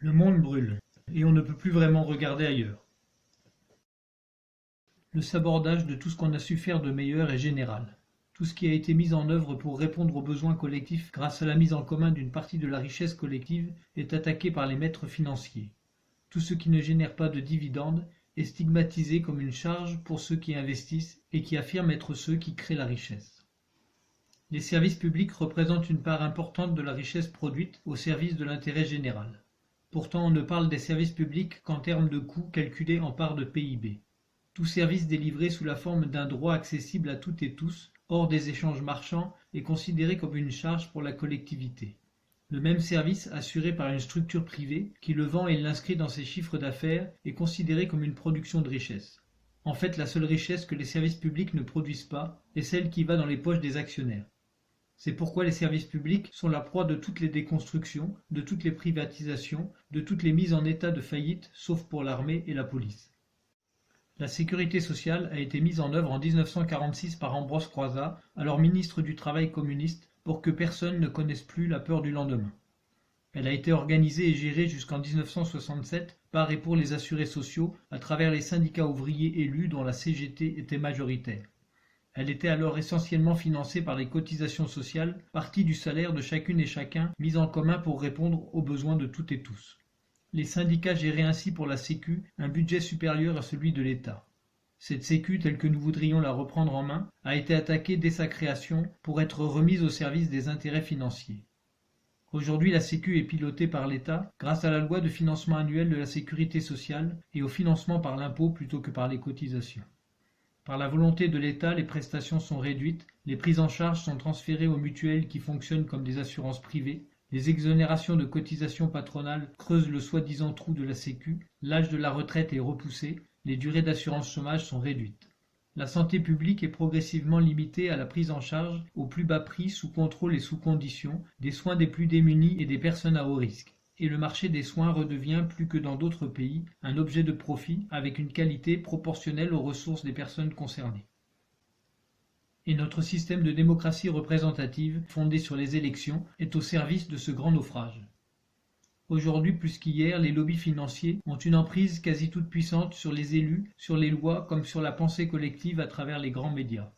Le monde brûle, et on ne peut plus vraiment regarder ailleurs. Le sabordage de tout ce qu'on a su faire de meilleur est général. Tout ce qui a été mis en œuvre pour répondre aux besoins collectifs grâce à la mise en commun d'une partie de la richesse collective est attaqué par les maîtres financiers. Tout ce qui ne génère pas de dividendes est stigmatisé comme une charge pour ceux qui investissent et qui affirment être ceux qui créent la richesse. Les services publics représentent une part importante de la richesse produite au service de l'intérêt général. Pourtant, on ne parle des services publics qu'en termes de coûts calculés en part de PIB. Tout service délivré sous la forme d'un droit accessible à toutes et tous, hors des échanges marchands, est considéré comme une charge pour la collectivité. Le même service assuré par une structure privée, qui le vend et l'inscrit dans ses chiffres d'affaires, est considéré comme une production de richesse. En fait, la seule richesse que les services publics ne produisent pas est celle qui va dans les poches des actionnaires. C'est pourquoi les services publics sont la proie de toutes les déconstructions, de toutes les privatisations, de toutes les mises en état de faillite, sauf pour l'armée et la police. La sécurité sociale a été mise en œuvre en 1946 par Ambroise Croizat, alors ministre du Travail communiste, pour que personne ne connaisse plus la peur du lendemain. Elle a été organisée et gérée jusqu'en 1967 par et pour les assurés sociaux à travers les syndicats ouvriers élus dont la CGT était majoritaire. Elle était alors essentiellement financée par les cotisations sociales, partie du salaire de chacune et chacun, mise en commun pour répondre aux besoins de toutes et tous. Les syndicats géraient ainsi pour la Sécu un budget supérieur à celui de l'État. Cette Sécu, telle que nous voudrions la reprendre en main, a été attaquée dès sa création pour être remise au service des intérêts financiers. Aujourd'hui, la Sécu est pilotée par l'État grâce à la loi de financement annuel de la sécurité sociale et au financement par l'impôt plutôt que par les cotisations. Par la volonté de l'État, les prestations sont réduites, les prises en charge sont transférées aux mutuelles qui fonctionnent comme des assurances privées, les exonérations de cotisations patronales creusent le soi-disant trou de la Sécu, l'âge de la retraite est repoussé, les durées d'assurance chômage sont réduites. La santé publique est progressivement limitée à la prise en charge au plus bas prix, sous contrôle et sous conditions, des soins des plus démunis et des personnes à haut risque. Et le marché des soins redevient, plus que dans d'autres pays, un objet de profit avec une qualité proportionnelle aux ressources des personnes concernées. Et notre système de démocratie représentative, fondé sur les élections, est au service de ce grand naufrage. Aujourd'hui plus qu'hier, les lobbies financiers ont une emprise quasi toute puissante sur les élus, sur les lois comme sur la pensée collective à travers les grands médias.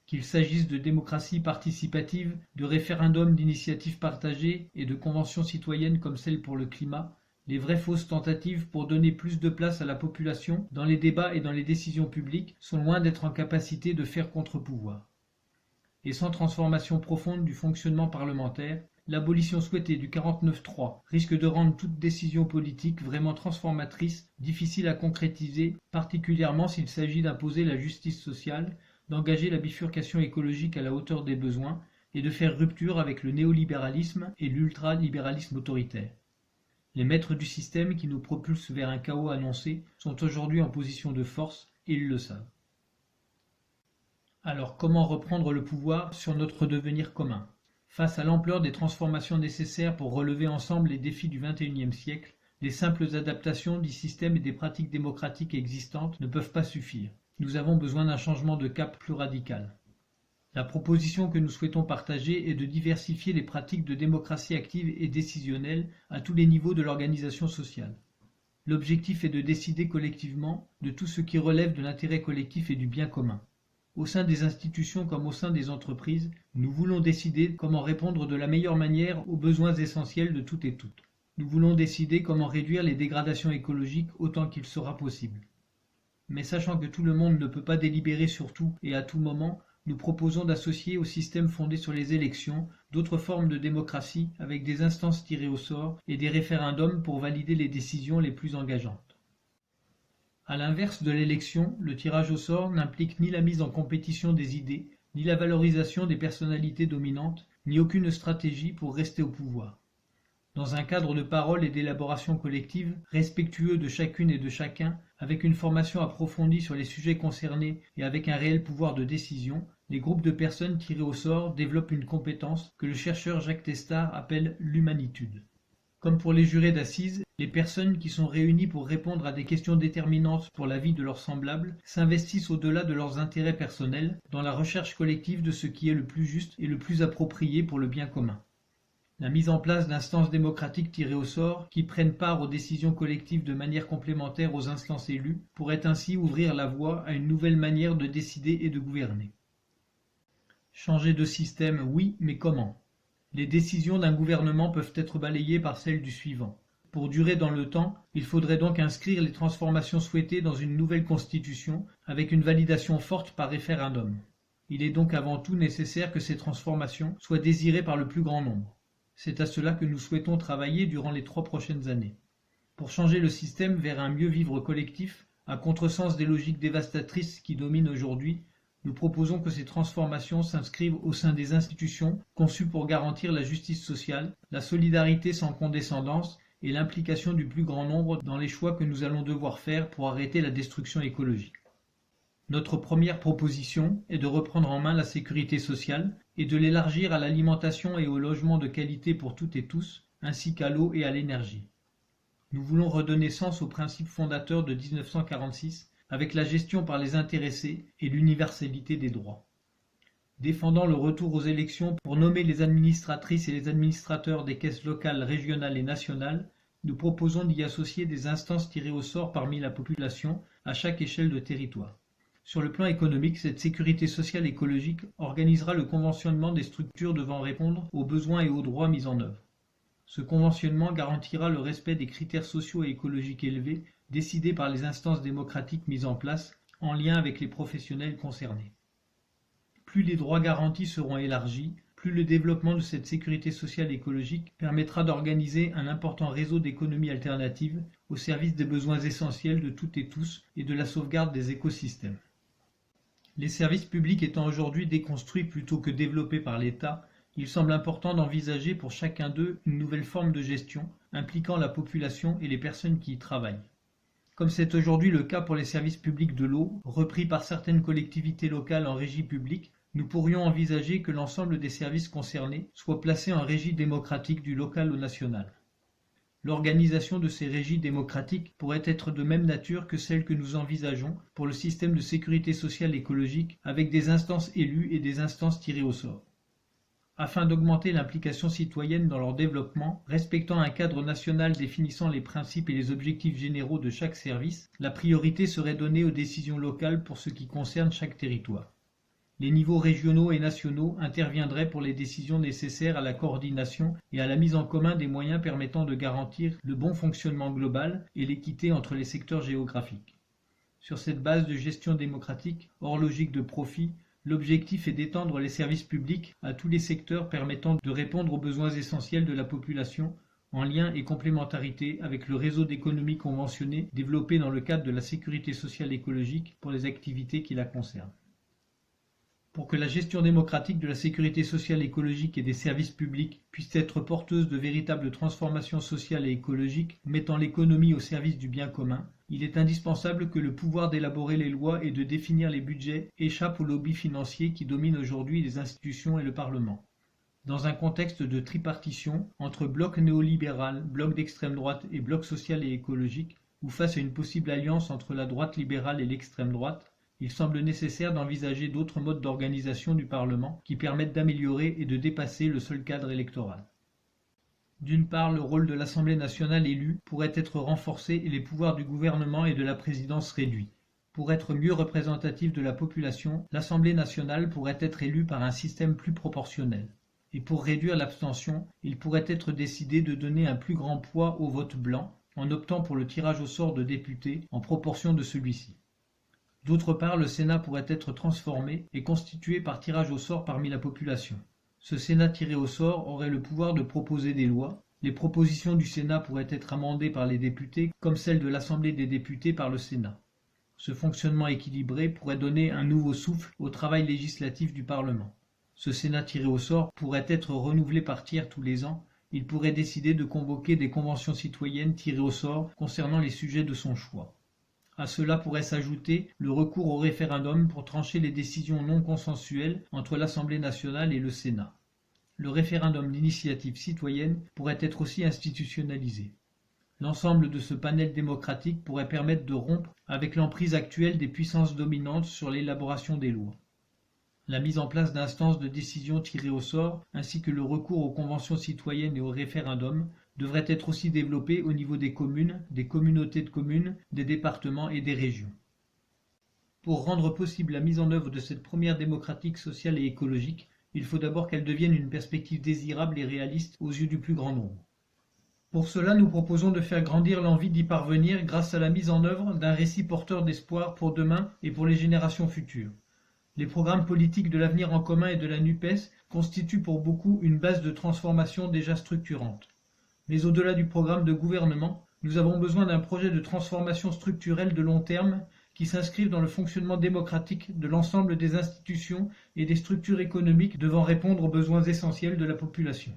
Qu'il s'agisse de démocratie participative, de référendums d'initiative partagée et de conventions citoyennes comme celle pour le climat, les vraies fausses tentatives pour donner plus de place à la population dans les débats et dans les décisions publiques sont loin d'être en capacité de faire contre-pouvoir. Et sans transformation profonde du fonctionnement parlementaire, l'abolition souhaitée du 49.3 risque de rendre toute décision politique vraiment transformatrice difficile à concrétiser, particulièrement s'il s'agit d'imposer la justice sociale, d'engager la bifurcation écologique à la hauteur des besoins et de faire rupture avec le néolibéralisme et l'ultralibéralisme autoritaire. Les maîtres du système qui nous propulsent vers un chaos annoncé sont aujourd'hui en position de force et ils le savent. Alors comment reprendre le pouvoir sur notre devenir commun ? Face à l'ampleur des transformations nécessaires pour relever ensemble les défis du XXIe siècle, les simples adaptations du système et des pratiques démocratiques existantes ne peuvent pas suffire. Nous avons besoin d'un changement de cap plus radical. La proposition que nous souhaitons partager est de diversifier les pratiques de démocratie active et décisionnelle à tous les niveaux de l'organisation sociale. L'objectif est de décider collectivement de tout ce qui relève de l'intérêt collectif et du bien commun. Au sein des institutions comme au sein des entreprises, nous voulons décider comment répondre de la meilleure manière aux besoins essentiels de toutes et toutes. Nous voulons décider comment réduire les dégradations écologiques autant qu'il sera possible. Mais sachant que tout le monde ne peut pas délibérer sur tout et à tout moment, nous proposons d'associer au système fondé sur les élections d'autres formes de démocratie avec des instances tirées au sort et des référendums pour valider les décisions les plus engageantes. À l'inverse de l'élection, le tirage au sort n'implique ni la mise en compétition des idées, ni la valorisation des personnalités dominantes, ni aucune stratégie pour rester au pouvoir. Dans un cadre de parole et d'élaboration collective, respectueux de chacune et de chacun, avec une formation approfondie sur les sujets concernés et avec un réel pouvoir de décision, les groupes de personnes tirées au sort développent une compétence que le chercheur Jacques Testard appelle l'humanitude. Comme pour les jurés d'assises, les personnes qui sont réunies pour répondre à des questions déterminantes pour la vie de leurs semblables s'investissent au-delà de leurs intérêts personnels dans la recherche collective de ce qui est le plus juste et le plus approprié pour le bien commun. La mise en place d'instances démocratiques tirées au sort qui prennent part aux décisions collectives de manière complémentaire aux instances élues pourrait ainsi ouvrir la voie à une nouvelle manière de décider et de gouverner. Changer de système, oui, mais comment? Les décisions d'un gouvernement peuvent être balayées par celles du suivant. Pour durer dans le temps, il faudrait donc inscrire les transformations souhaitées dans une nouvelle constitution avec une validation forte par référendum. Il est donc avant tout nécessaire que ces transformations soient désirées par le plus grand nombre. C'est à cela que nous souhaitons travailler durant les 3 prochaines années. Pour changer le système vers un mieux vivre collectif, à contresens des logiques dévastatrices qui dominent aujourd'hui, nous proposons que ces transformations s'inscrivent au sein des institutions conçues pour garantir la justice sociale, la solidarité sans condescendance et l'implication du plus grand nombre dans les choix que nous allons devoir faire pour arrêter la destruction écologique. Notre première proposition est de reprendre en main la sécurité sociale et de l'élargir à l'alimentation et au logement de qualité pour toutes et tous, ainsi qu'à l'eau et à l'énergie. Nous voulons redonner sens aux principes fondateurs de 1946 avec la gestion par les intéressés et l'universalité des droits. Défendant le retour aux élections pour nommer les administratrices et les administrateurs des caisses locales, régionales et nationales, nous proposons d'y associer des instances tirées au sort parmi la population à chaque échelle de territoire. Sur le plan économique, cette sécurité sociale écologique organisera le conventionnement des structures devant répondre aux besoins et aux droits mis en œuvre. Ce conventionnement garantira le respect des critères sociaux et écologiques élevés décidés par les instances démocratiques mises en place en lien avec les professionnels concernés. Plus les droits garantis seront élargis, plus le développement de cette sécurité sociale écologique permettra d'organiser un important réseau d'économies alternatives au service des besoins essentiels de toutes et tous et de la sauvegarde des écosystèmes. Les services publics étant aujourd'hui déconstruits plutôt que développés par l'État, il semble important d'envisager pour chacun d'eux une nouvelle forme de gestion impliquant la population et les personnes qui y travaillent. Comme c'est aujourd'hui le cas pour les services publics de l'eau, repris par certaines collectivités locales en régie publique, nous pourrions envisager que l'ensemble des services concernés soient placés en régie démocratique du local au national. L'organisation de ces régies démocratiques pourrait être de même nature que celle que nous envisageons pour le système de sécurité sociale écologique avec des instances élues et des instances tirées au sort. Afin d'augmenter l'implication citoyenne dans leur développement, respectant un cadre national définissant les principes et les objectifs généraux de chaque service, la priorité serait donnée aux décisions locales pour ce qui concerne chaque territoire. Les niveaux régionaux et nationaux interviendraient pour les décisions nécessaires à la coordination et à la mise en commun des moyens permettant de garantir le bon fonctionnement global et l'équité entre les secteurs géographiques. Sur cette base de gestion démocratique, hors logique de profit, l'objectif est d'étendre les services publics à tous les secteurs permettant de répondre aux besoins essentiels de la population en lien et complémentarité avec le réseau d'économie conventionné développé dans le cadre de la sécurité sociale écologique pour les activités qui la concernent. Pour que la gestion démocratique de la sécurité sociale écologique et des services publics puisse être porteuse de véritables transformations sociales et écologiques mettant l'économie au service du bien commun, il est indispensable que le pouvoir d'élaborer les lois et de définir les budgets échappe au lobby financier qui domine aujourd'hui les institutions et le Parlement. Dans un contexte de tripartition entre bloc néolibéral, bloc d'extrême droite et bloc social et écologique, ou face à une possible alliance entre la droite libérale et l'extrême droite, il semble nécessaire d'envisager d'autres modes d'organisation du Parlement qui permettent d'améliorer et de dépasser le seul cadre électoral. D'une part, le rôle de l'Assemblée nationale élue pourrait être renforcé et les pouvoirs du gouvernement et de la présidence réduits. Pour être mieux représentatif de la population, l'Assemblée nationale pourrait être élue par un système plus proportionnel. Et pour réduire l'abstention, il pourrait être décidé de donner un plus grand poids au vote blanc en optant pour le tirage au sort de députés en proportion de celui-ci. D'autre part, le Sénat pourrait être transformé et constitué par tirage au sort parmi la population. Ce Sénat tiré au sort aurait le pouvoir de proposer des lois. Les propositions du Sénat pourraient être amendées par les députés, comme celles de l'Assemblée des députés par le Sénat. Ce fonctionnement équilibré pourrait donner un nouveau souffle au travail législatif du Parlement. Ce Sénat tiré au sort pourrait être renouvelé par tiers tous les ans. Il pourrait décider de convoquer des conventions citoyennes tirées au sort concernant les sujets de son choix. À cela pourrait s'ajouter le recours au référendum pour trancher les décisions non consensuelles entre l'Assemblée nationale et le Sénat. Le référendum d'initiative citoyenne pourrait être aussi institutionnalisé. L'ensemble de ce panel démocratique pourrait permettre de rompre avec l'emprise actuelle des puissances dominantes sur l'élaboration des lois. La mise en place d'instances de décision tirées au sort, ainsi que le recours aux conventions citoyennes et aux référendums, devraient être aussi développés au niveau des communes, des communautés de communes, des départements et des régions. Pour rendre possible la mise en œuvre de cette première démocratique sociale et écologique, il faut d'abord qu'elle devienne une perspective désirable et réaliste aux yeux du plus grand nombre. Pour cela, nous proposons de faire grandir l'envie d'y parvenir grâce à la mise en œuvre d'un récit porteur d'espoir pour demain et pour les générations futures. Les programmes politiques de l'Avenir en commun et de la NUPES constituent pour beaucoup une base de transformation déjà structurante. Mais au-delà du programme de gouvernement, nous avons besoin d'un projet de transformation structurelle de long terme qui s'inscrive dans le fonctionnement démocratique de l'ensemble des institutions et des structures économiques devant répondre aux besoins essentiels de la population.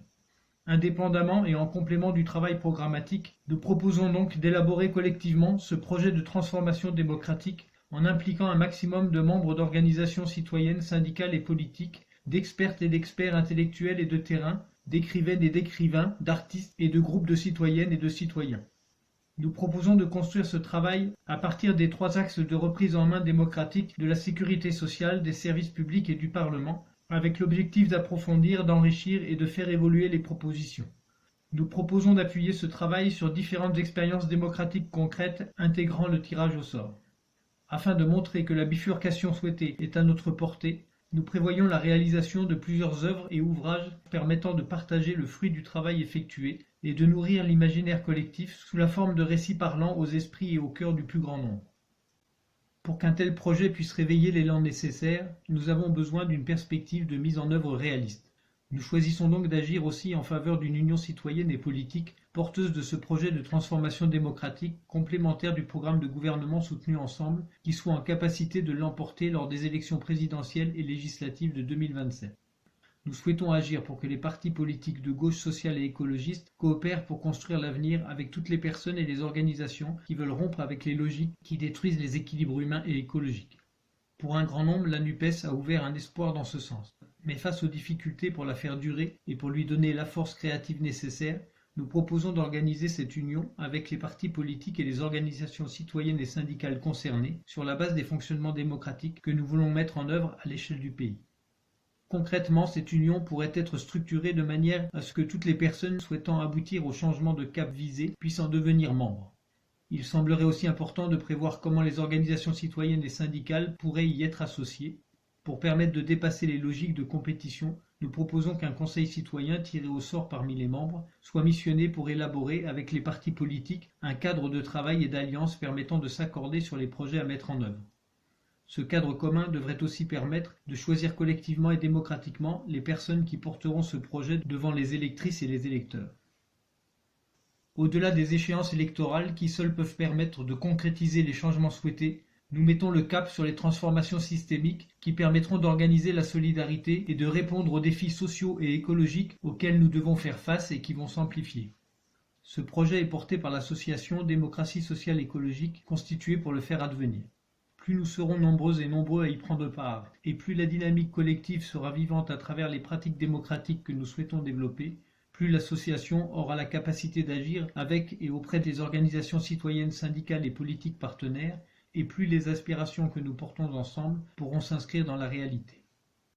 Indépendamment et en complément du travail programmatique, nous proposons donc d'élaborer collectivement ce projet de transformation démocratique en impliquant un maximum de membres d'organisations citoyennes, syndicales et politiques, d'expertes et d'experts intellectuels et de terrain, d'écrivaines et d'écrivains, d'artistes et de groupes de citoyennes et de citoyens. Nous proposons de construire ce travail à partir des 3 axes de reprise en main démocratique de la sécurité sociale, des services publics et du Parlement, avec l'objectif d'approfondir, d'enrichir et de faire évoluer les propositions. Nous proposons d'appuyer ce travail sur différentes expériences démocratiques concrètes intégrant le tirage au sort. Afin de montrer que la bifurcation souhaitée est à notre portée, nous prévoyons la réalisation de plusieurs œuvres et ouvrages permettant de partager le fruit du travail effectué et de nourrir l'imaginaire collectif sous la forme de récits parlants aux esprits et au cœur du plus grand nombre. Pour qu'un tel projet puisse réveiller l'élan nécessaire, nous avons besoin d'une perspective de mise en œuvre réaliste. Nous choisissons donc d'agir aussi en faveur d'une union citoyenne et politique porteuse de ce projet de transformation démocratique complémentaire du programme de gouvernement soutenu ensemble, qui soit en capacité de l'emporter lors des élections présidentielles et législatives de 2027. Nous souhaitons agir pour que les partis politiques de gauche sociale et écologiste coopèrent pour construire l'avenir avec toutes les personnes et les organisations qui veulent rompre avec les logiques qui détruisent les équilibres humains et écologiques. Pour un grand nombre, la NUPES a ouvert un espoir dans ce sens. Mais face aux difficultés pour la faire durer et pour lui donner la force créative nécessaire, nous proposons d'organiser cette union avec les partis politiques et les organisations citoyennes et syndicales concernées sur la base des fonctionnements démocratiques que nous voulons mettre en œuvre à l'échelle du pays. Concrètement, cette union pourrait être structurée de manière à ce que toutes les personnes souhaitant aboutir au changement de cap visé puissent en devenir membres. Il semblerait aussi important de prévoir comment les organisations citoyennes et syndicales pourraient y être associées. Pour permettre de dépasser les logiques de compétition, nous proposons qu'un conseil citoyen tiré au sort parmi les membres soit missionné pour élaborer avec les partis politiques un cadre de travail et d'alliance permettant de s'accorder sur les projets à mettre en œuvre. Ce cadre commun devrait aussi permettre de choisir collectivement et démocratiquement les personnes qui porteront ce projet devant les électrices et les électeurs. Au-delà des échéances électorales qui seules peuvent permettre de concrétiser les changements souhaités, nous mettons le cap sur les transformations systémiques qui permettront d'organiser la solidarité et de répondre aux défis sociaux et écologiques auxquels nous devons faire face et qui vont s'amplifier. Ce projet est porté par l'association Démocratie sociale écologique constituée pour le faire advenir. Plus nous serons nombreux et nombreux à y prendre part, et plus la dynamique collective sera vivante à travers les pratiques démocratiques que nous souhaitons développer, plus l'association aura la capacité d'agir avec et auprès des organisations citoyennes, syndicales et politiques partenaires, et plus les aspirations que nous portons ensemble pourront s'inscrire dans la réalité.